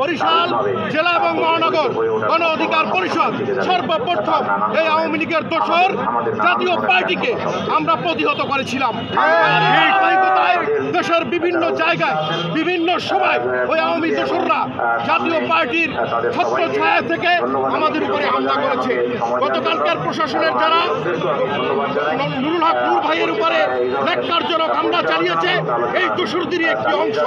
বরিশাল জেলা এবং মহানগর গণ অধিকার পরিষদ সর্বপ্রথম এই আওয়ামী লীগের দোসর জাতীয় পার্টিকে আমরা প্রতিহত করেছিলাম। দেশের বিভিন্ন জায়গায় বিভিন্ন সময় ওই আওয়ামী দোসররা জাতীয় পার্টির ছত্র ছায়া থেকে আমাদের উপরে হামলা করেছে। গতকালকার প্রশাসনের যারা নুরুল হক নূর ভাইয়ের উপরে ন্যাক্কারজনক হামলা চালিয়েছে এই দোসরদেরই একটি অংশ।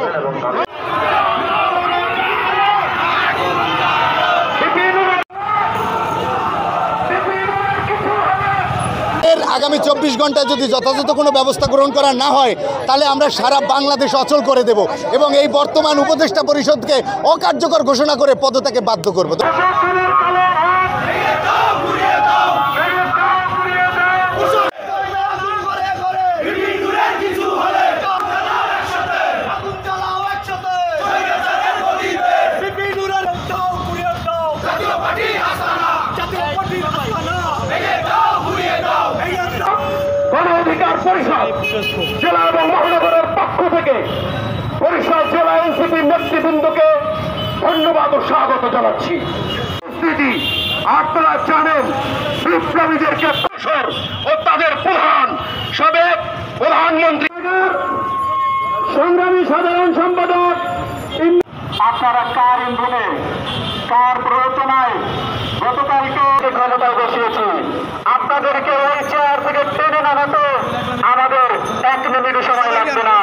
আগামী 24 ঘন্টায় যদি যথাযথ কোনো ব্যবস্থা গ্রহণ করা না হয় তাহলে আমরা সারা বাংলাদেশ অচল করে দেব এবং এই বর্তমান উপদেষ্টা পরিষদকে অকার্যকর ঘোষণা করে পদত্যাগে বাধ্য করব। গণ অধিকার পরিষদ জেলা এবং মহানগরের পক্ষ থেকে বরিশাল জেলা এনসিপির নেতৃবৃন্দকে ধন্যবাদ ও স্বাগত জানাচ্ছি। আপনারা জানেন বিপ্লবীদেরকে দোসর ও তাদের প্রধান সাবেক প্রধানমন্ত্রী সংগ্রামী সাধারণ সম্পাদক আপনারা কার ইন্ধনে কার প্ররোচনায় গতকালকে ক্ষমতায় বসিয়েছি। আপনাদেরকে ওই চেয়ার থেকে টেনে নামাতে আমাদের 1 মিনিট সময় লাগবে না।